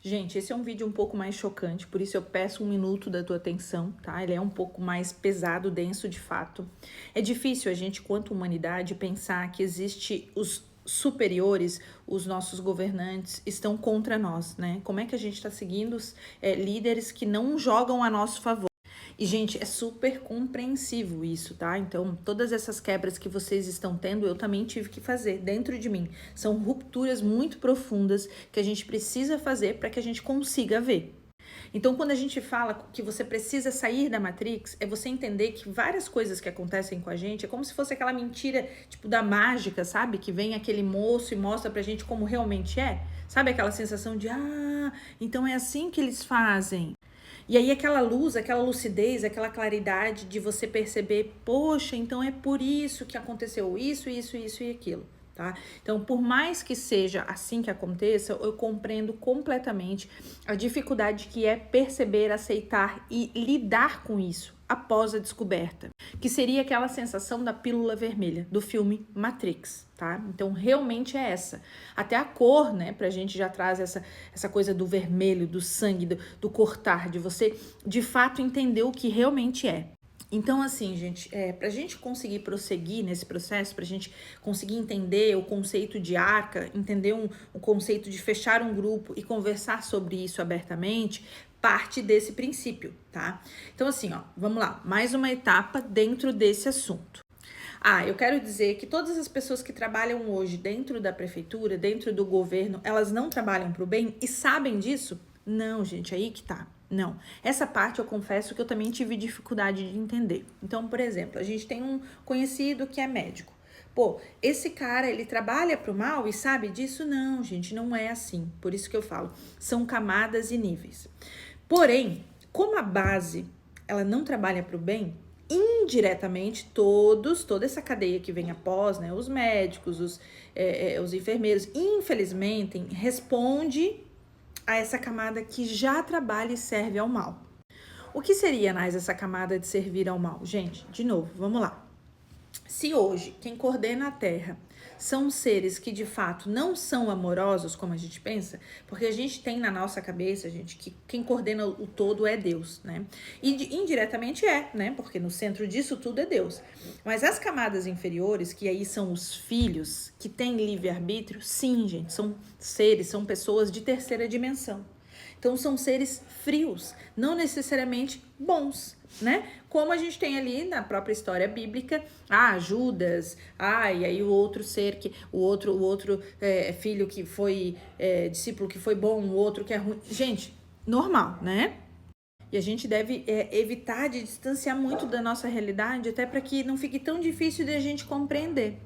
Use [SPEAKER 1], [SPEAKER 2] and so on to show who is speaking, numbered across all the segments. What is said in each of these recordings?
[SPEAKER 1] Gente, esse é um vídeo um pouco mais chocante, por isso eu peço 1 minuto da tua atenção, tá? Ele é um pouco mais pesado, denso de fato. É difícil a gente, quanto humanidade, pensar que existe os superiores, os nossos governantes estão contra nós, né? Como é que a gente está seguindo os líderes que não jogam a nosso favor? E, gente, é super compreensivo isso, tá? Então, todas essas quebras que vocês estão tendo, eu também tive que fazer dentro de mim. São rupturas muito profundas que a gente precisa fazer para que a gente consiga ver. Então, quando a gente fala que você precisa sair da Matrix, é você entender que várias coisas que acontecem com a gente, é como se fosse aquela mentira, tipo, da mágica, sabe? Que vem aquele moço e mostra pra gente como realmente é. Sabe aquela sensação de, então é assim que eles fazem. E aí aquela luz, aquela lucidez, aquela claridade de você perceber, poxa, então é por isso que aconteceu isso e aquilo, tá? Então, por mais que seja assim que aconteça, eu compreendo completamente a dificuldade que é perceber, aceitar e lidar com isso após a descoberta, que seria aquela sensação da pílula vermelha do filme Matrix, tá? Então, realmente é essa. Até a cor, né, pra gente já traz essa coisa do vermelho, do sangue, do cortar, de você, de fato, entender o que realmente é. Então, assim, gente, pra gente conseguir prosseguir nesse processo, pra gente conseguir entender o conceito de arca, entender o conceito de fechar um grupo e conversar sobre isso abertamente, parte desse princípio, tá? Então, assim, ó, vamos lá, mais uma etapa dentro desse assunto. Eu quero dizer que todas as pessoas que trabalham hoje dentro da prefeitura, dentro do governo, elas não trabalham para o bem e sabem disso? Não, gente, aí que tá. Não. Essa parte eu confesso que eu também tive dificuldade de entender. Então, por exemplo, a gente tem um conhecido que é médico. Pô, esse cara, ele trabalha pro mal e sabe disso? Não, gente, não é assim. Por isso que eu falo, são camadas e níveis. Porém, como a base, ela não trabalha pro bem, indiretamente toda essa cadeia que vem após, né, os médicos, os enfermeiros, infelizmente, responde a essa camada que já trabalha e serve ao mal. O que seria, Nais, essa camada de servir ao mal? Gente, de novo, vamos lá. Se hoje quem coordena a Terra são seres que de fato não são amorosos como a gente pensa, porque a gente tem na nossa cabeça, gente, que quem coordena o todo é Deus, né? E indiretamente né? Porque no centro disso tudo é Deus. Mas as camadas inferiores, que aí são os filhos, que têm livre-arbítrio, sim, gente, são seres, são pessoas de terceira dimensão. Então são seres frios, não necessariamente bons, né? Como a gente tem ali na própria história bíblica, Judas, e aí o outro ser, o outro filho que foi discípulo que foi bom, o outro que é ruim. Gente, normal, né? E a gente deve evitar de distanciar muito da nossa realidade, até para que não fique tão difícil de a gente compreender.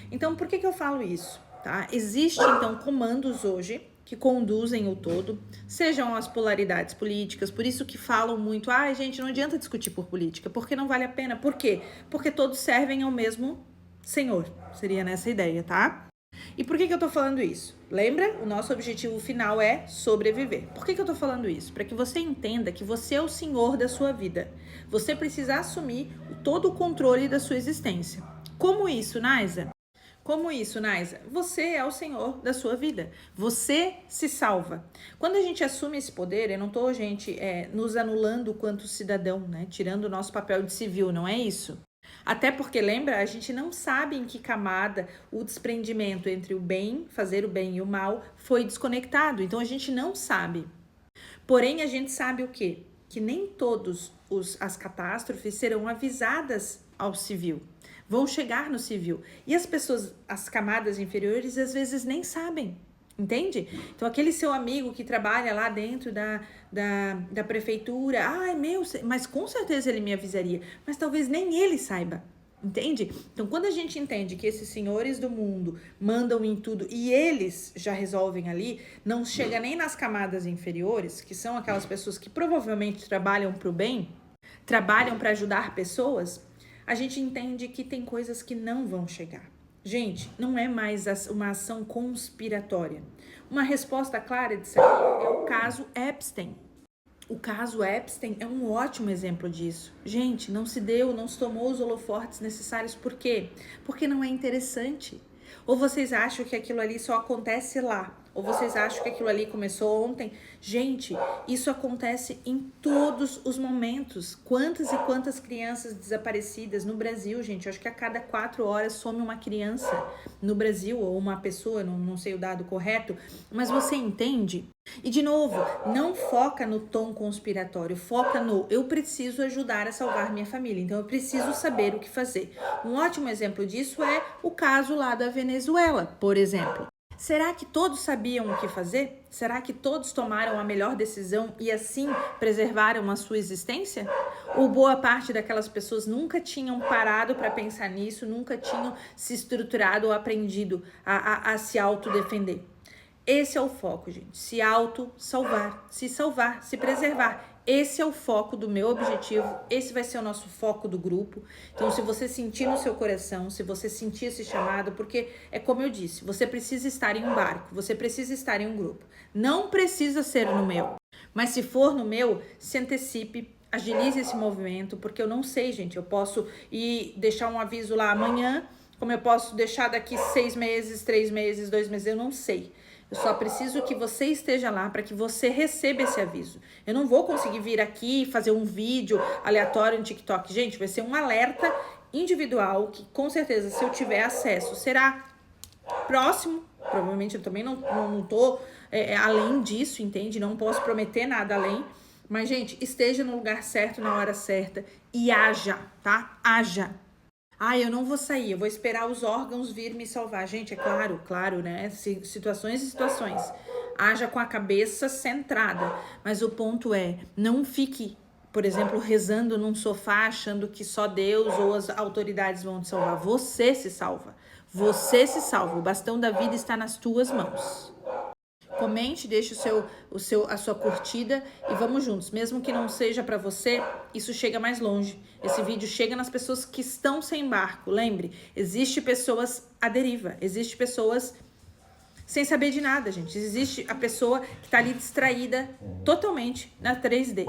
[SPEAKER 1] Então, por que eu falo isso? Tá? Existem, então, comandos hoje que conduzem o todo, sejam as polaridades políticas, por isso que falam muito, gente, não adianta discutir por política, porque não vale a pena. Por quê? Porque todos servem ao mesmo Senhor, seria nessa ideia, tá? E por que eu tô falando isso? Lembra? O nosso objetivo final é sobreviver. Por que eu tô falando isso? Para que você entenda que você é o senhor da sua vida. Você precisa assumir todo o controle da sua existência. Como isso, Naisa? Como isso, Naisa? Você é o senhor da sua vida. Você se salva. Quando a gente assume esse poder, eu não tô, gente, nos anulando quanto cidadão, né? Tirando o nosso papel de civil, não é isso? Até porque, lembra, a gente não sabe em que camada o desprendimento entre o bem, fazer o bem e o mal, foi desconectado. Então, a gente não sabe. Porém, a gente sabe o quê? Que nem todas as catástrofes serão avisadas ao civil. Vão chegar no civil. E as pessoas, as camadas inferiores, às vezes nem sabem. Entende? Então, aquele seu amigo que trabalha lá dentro da prefeitura, mas com certeza ele me avisaria, mas talvez nem ele saiba, entende? Então, quando a gente entende que esses senhores do mundo mandam em tudo e eles já resolvem ali, não chega nem nas camadas inferiores, que são aquelas pessoas que provavelmente trabalham para o bem, trabalham para ajudar pessoas, a gente entende que tem coisas que não vão chegar. Gente, não é mais uma ação conspiratória. Uma resposta clara disso aqui é o caso Epstein. O caso Epstein é um ótimo exemplo disso. Gente, não se tomou os holofotes necessários. Por quê? Porque não é interessante. Ou vocês acham que aquilo ali só acontece lá? Ou vocês acham que aquilo ali começou ontem? Gente, isso acontece em todos os momentos. Quantas e quantas crianças desaparecidas no Brasil, gente? Eu acho que a cada 4 horas some uma criança no Brasil, ou uma pessoa, não sei o dado correto, mas você entende? E de novo, não foca no tom conspiratório, foca no eu preciso ajudar a salvar minha família, então eu preciso saber o que fazer. Um ótimo exemplo disso é o caso lá da Venezuela, por exemplo. Será que todos sabiam o que fazer? Será que todos tomaram a melhor decisão e assim preservaram a sua existência? Ou boa parte daquelas pessoas nunca tinham parado para pensar nisso, nunca tinham se estruturado ou aprendido a se autodefender? Esse é o foco, gente. Se auto-salvar, se preservar. Esse é o foco do meu objetivo, esse vai ser o nosso foco do grupo. Então, se você sentir no seu coração, se você sentir esse chamado, porque é como eu disse, você precisa estar em um barco, você precisa estar em um grupo. Não precisa ser no meu, mas se for no meu, se antecipe, agilize esse movimento, porque eu não sei, gente, eu posso ir deixar um aviso lá amanhã, como eu posso deixar daqui 6 meses, 3 meses, 2 meses, eu não sei. Eu só preciso que você esteja lá para que você receba esse aviso. Eu não vou conseguir vir aqui e fazer um vídeo aleatório no TikTok. Gente, vai ser um alerta individual que com certeza, se eu tiver acesso, será próximo. Provavelmente eu também não tô além disso, entende? Não posso prometer nada além. Mas, gente, esteja no lugar certo, na hora certa e haja, tá? Haja. Eu não vou sair, eu vou esperar os órgãos vir me salvar. Gente, é claro, né? Situações e situações. Haja com a cabeça centrada. Mas o ponto é, não fique, por exemplo, rezando num sofá, achando que só Deus ou as autoridades vão te salvar. Você se salva. Você se salva. O bastão da vida está nas tuas mãos. Comente, deixe a sua curtida e vamos juntos. Mesmo que não seja para você, isso chega mais longe. Esse vídeo chega nas pessoas que estão sem barco. Lembre, existe pessoas à deriva, existe pessoas sem saber de nada, gente. Existe a pessoa que está ali distraída totalmente na 3D.